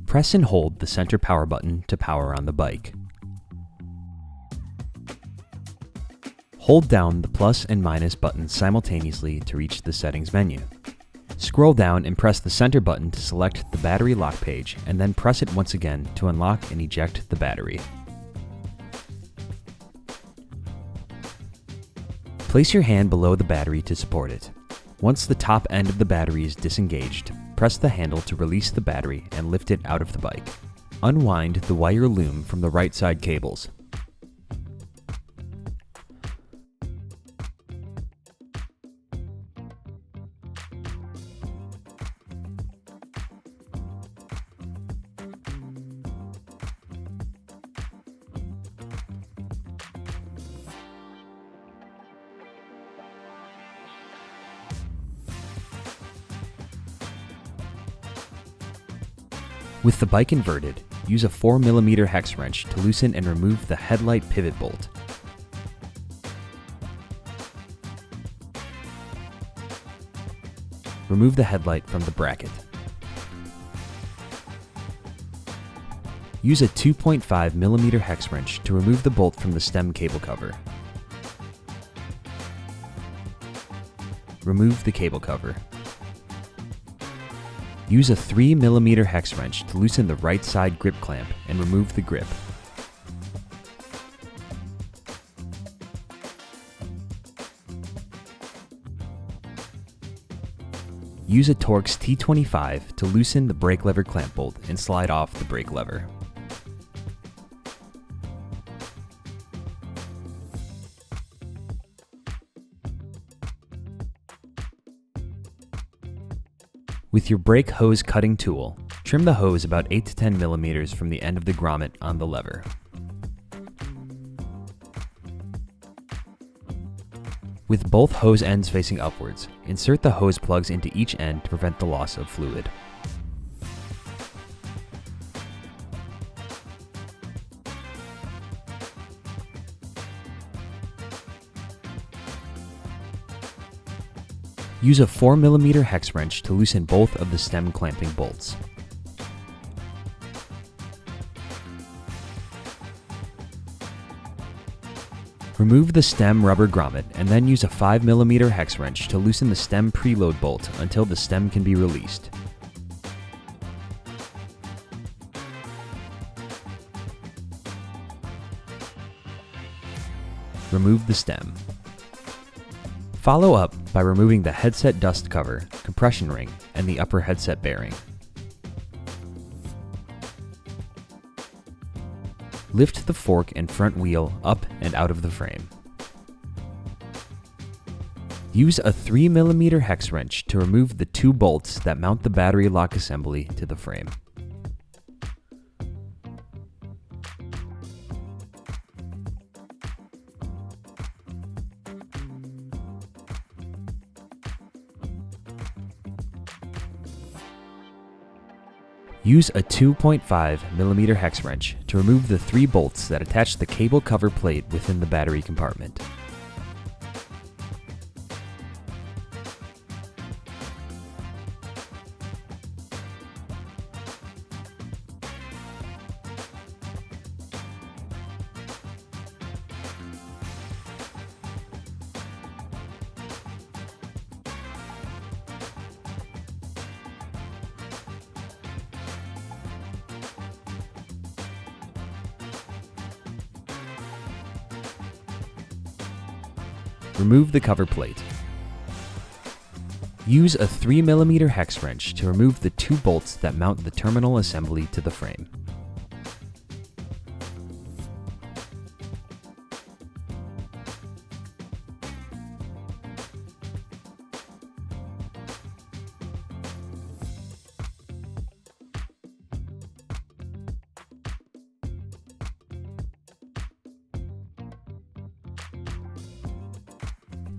Press and hold the center power button to power on the bike. Hold down the plus and minus buttons simultaneously to reach the settings menu. Scroll down and press the center button to select the battery lock page, and then press it once again to unlock and eject the battery. Place your hand below the battery to support it. Once the top end of the battery is disengaged, press the handle to release the battery and lift it out of the bike. Unwind the wire loom from the right side cables. With the bike inverted, use a 4mm hex wrench to loosen and remove the headlight pivot bolt. Remove the headlight from the bracket. Use a 2.5mm hex wrench to remove the bolt from the stem cable cover. Remove the cable cover. Use a 3mm hex wrench to loosen the right side grip clamp and remove the grip. Use a Torx T25 to loosen the brake lever clamp bolt and slide off the brake lever. With your brake hose cutting tool, trim the hose about 8 to 10 millimeters from the end of the grommet on the lever. With both hose ends facing upwards, insert the hose plugs into each end to prevent the loss of fluid. Use a 4mm hex wrench to loosen both of the stem clamping bolts. Remove the stem rubber grommet and then use a 5mm hex wrench to loosen the stem preload bolt until the stem can be released. Remove the stem. Follow up by removing the headset dust cover, compression ring, and the upper headset bearing. Lift the fork and front wheel up and out of the frame. Use a 3mm hex wrench to remove the 2 bolts that mount the battery lock assembly to the frame. Use a 2.5mm hex wrench to remove the 3 bolts that attach the cable cover plate within the battery compartment. Remove the cover plate. Use a 3mm hex wrench to remove the 2 bolts that mount the terminal assembly to the frame.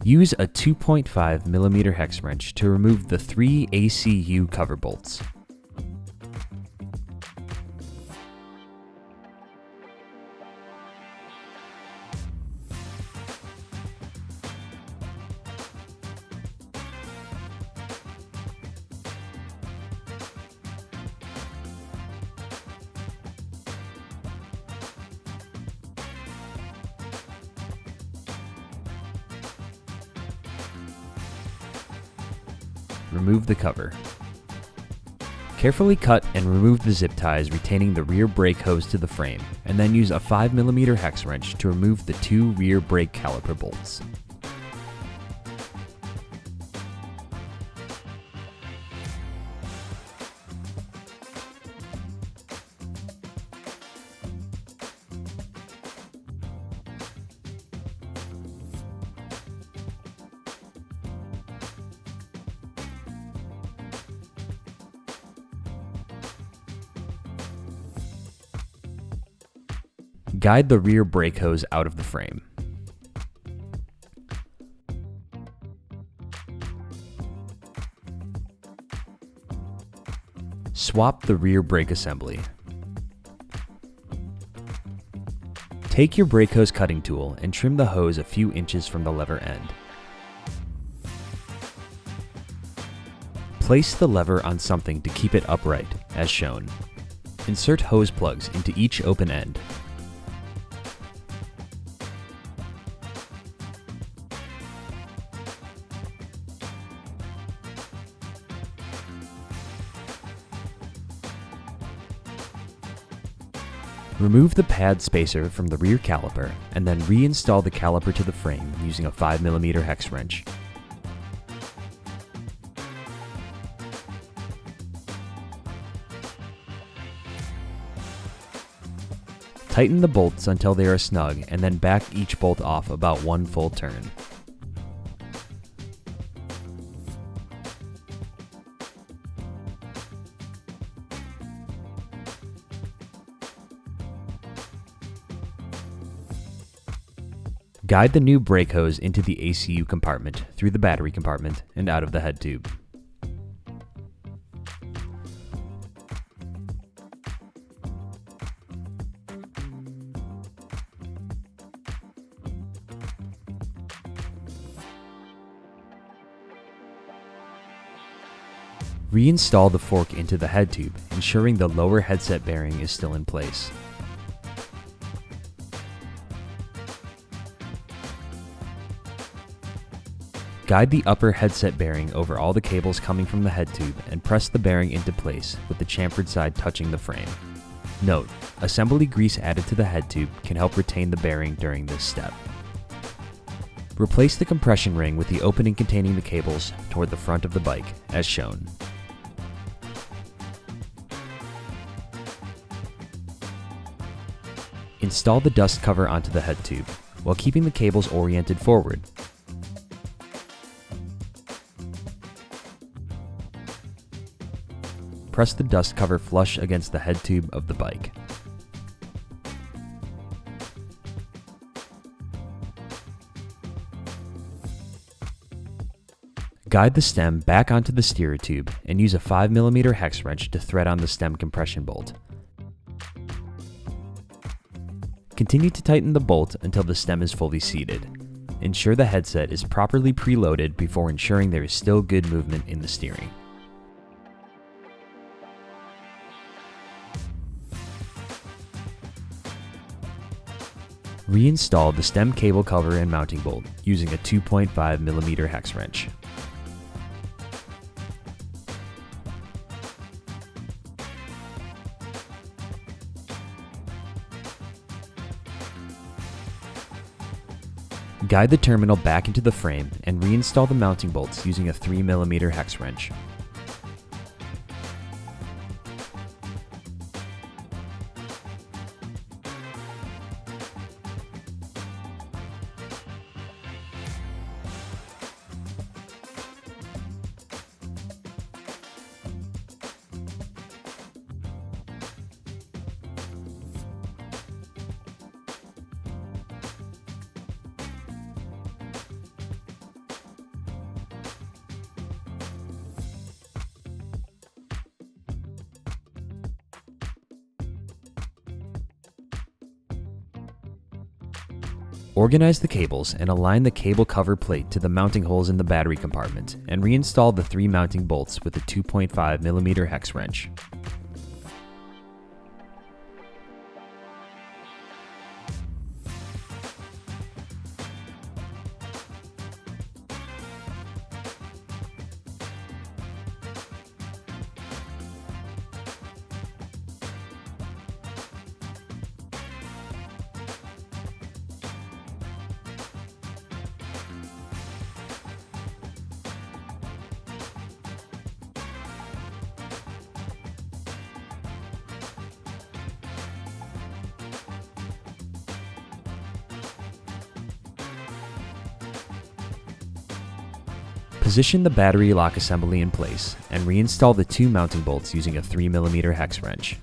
Use a 2.5mm hex wrench to remove the 3 ACU cover bolts. remove the cover. Carefully cut and remove the zip ties retaining the rear brake hose to the frame, and then use a 5mm hex wrench to remove the 2 rear brake caliper bolts. Guide the rear brake hose out of the frame. Swap the rear brake assembly. Take your brake hose cutting tool and trim the hose a few inches from the lever end. Place the lever on something to keep it upright, as shown. Insert hose plugs into each open end. Remove the pad spacer from the rear caliper and then reinstall the caliper to the frame using a 5mm hex wrench. Tighten the bolts until they are snug and then back each bolt off about 1 full turn. Guide the new brake hose into the ACU compartment, through the battery compartment, and out of the head tube. Reinstall the fork into the head tube, ensuring the lower headset bearing is still in place. Guide the upper headset bearing over all the cables coming from the head tube and press the bearing into place with the chamfered side touching the frame. Note, assembly grease added to the head tube can help retain the bearing during this step. Replace the compression ring with the opening containing the cables toward the front of the bike, as shown. Install the dust cover onto the head tube, while keeping the cables oriented forward. Press the dust cover flush against the head tube of the bike. Guide the stem back onto the steerer tube and use a 5mm hex wrench to thread on the stem compression bolt. Continue to tighten the bolt until the stem is fully seated. Ensure the headset is properly preloaded before ensuring there is still good movement in the steering. Reinstall the stem cable cover and mounting bolt using a 2.5mm hex wrench. Guide the terminal back into the frame and reinstall the mounting bolts using a 3mm hex wrench. Organize the cables and align the cable cover plate to the mounting holes in the battery compartment and reinstall the 3 mounting bolts with a 2.5mm hex wrench. Position the battery lock assembly in place and reinstall the two mounting bolts using a 3mm hex wrench.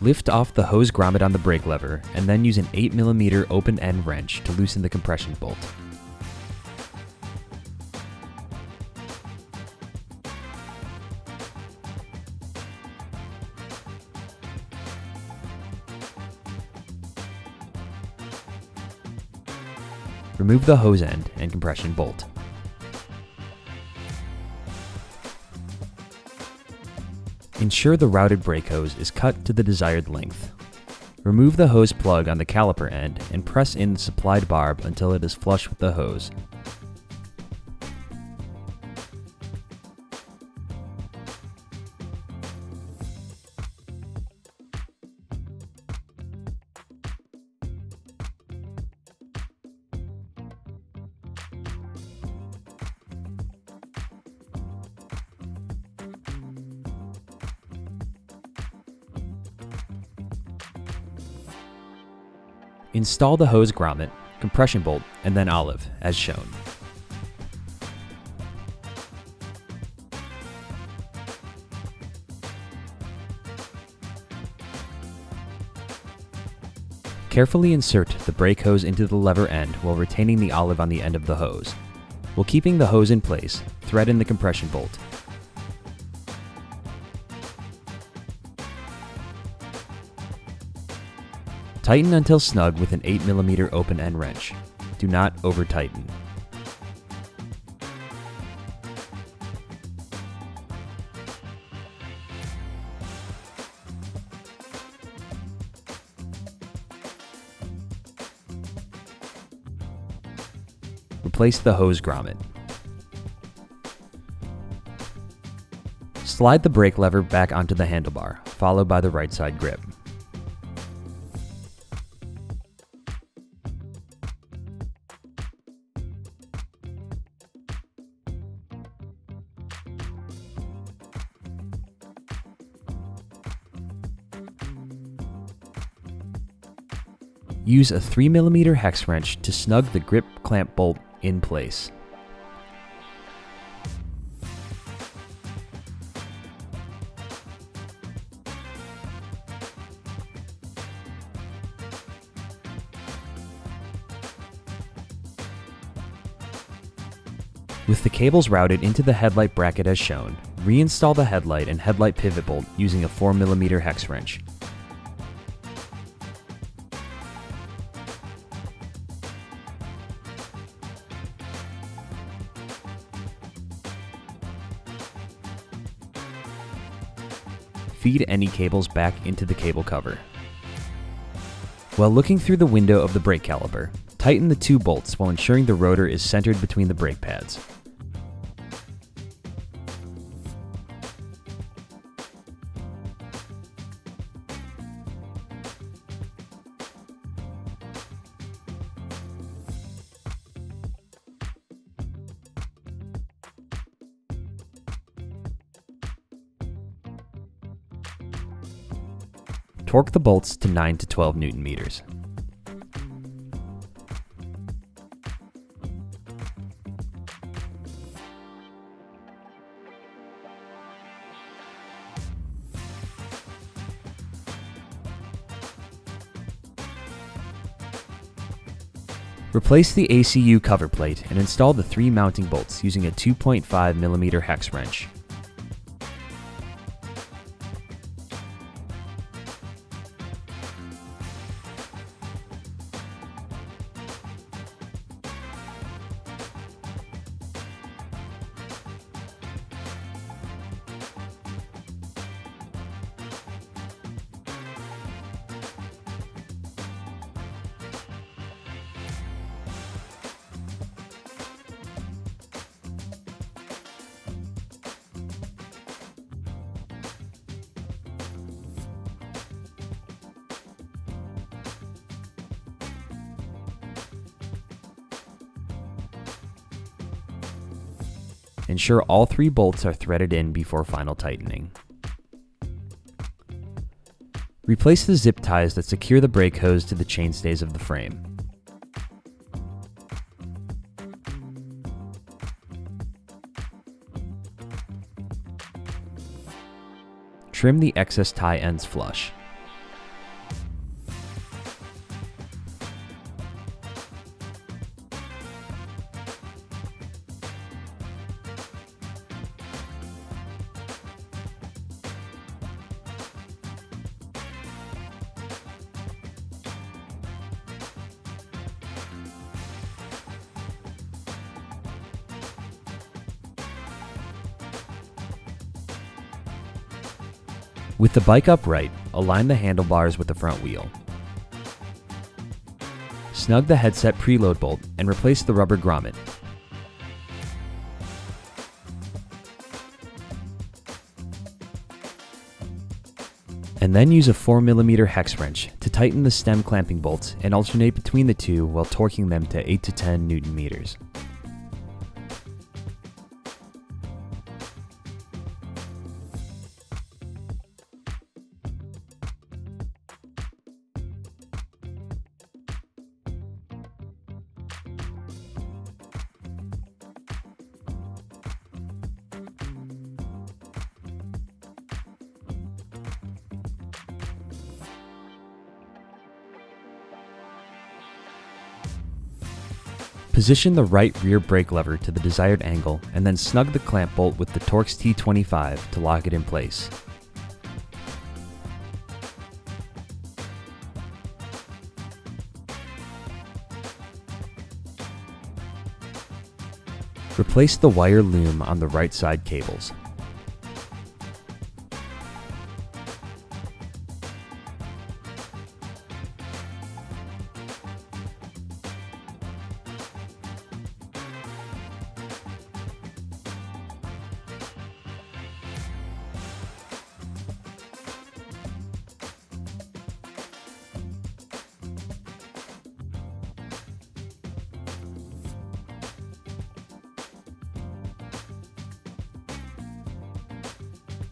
Lift off the hose grommet on the brake lever and then use an 8mm open end wrench to loosen the compression bolt. Remove the hose end and compression bolt. Ensure the routed brake hose is cut to the desired length. Remove the hose plug on the caliper end and press in the supplied barb until it is flush with the hose. Install the hose grommet, compression bolt, and then olive, as shown. Carefully insert the brake hose into the lever end while retaining the olive on the end of the hose. While keeping the hose in place, thread in the compression bolt. Tighten until snug with an 8mm open end wrench. Do not over-tighten. Replace the hose grommet. Slide the brake lever back onto the handlebar, followed by the right side grip. Use a 3mm hex wrench to snug the grip clamp bolt in place. With the cables routed into the headlight bracket as shown, reinstall the headlight and headlight pivot bolt using a 4mm hex wrench. Feed any cables back into the cable cover. While looking through the window of the brake caliper, tighten the two bolts while ensuring the rotor is centered between the brake pads. Torque the bolts to 9 to 12 Newton meters. Replace the ACU cover plate and install the 3 mounting bolts using a 2.5mm hex wrench. Ensure all 3 bolts are threaded in before final tightening. Replace the zip ties that secure the brake hose to the chainstays of the frame. Trim the excess tie ends flush. With the bike upright, align the handlebars with the front wheel. Snug the headset preload bolt and replace the rubber grommet. And then use a 4mm hex wrench to tighten the stem clamping bolts and alternate between the two while torquing them to 8 to 10 Newton meters. Position the right rear brake lever to the desired angle and then snug the clamp bolt with the Torx T25 to lock it in place. Replace the wire loom on the right side cables.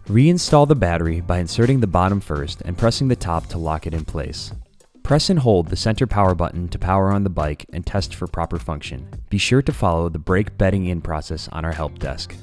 Reinstall the battery by inserting the bottom first and pressing the top to lock it in place. Press and hold the center power button to power on the bike and test for proper function. Be sure to follow the brake bedding in process on our help desk.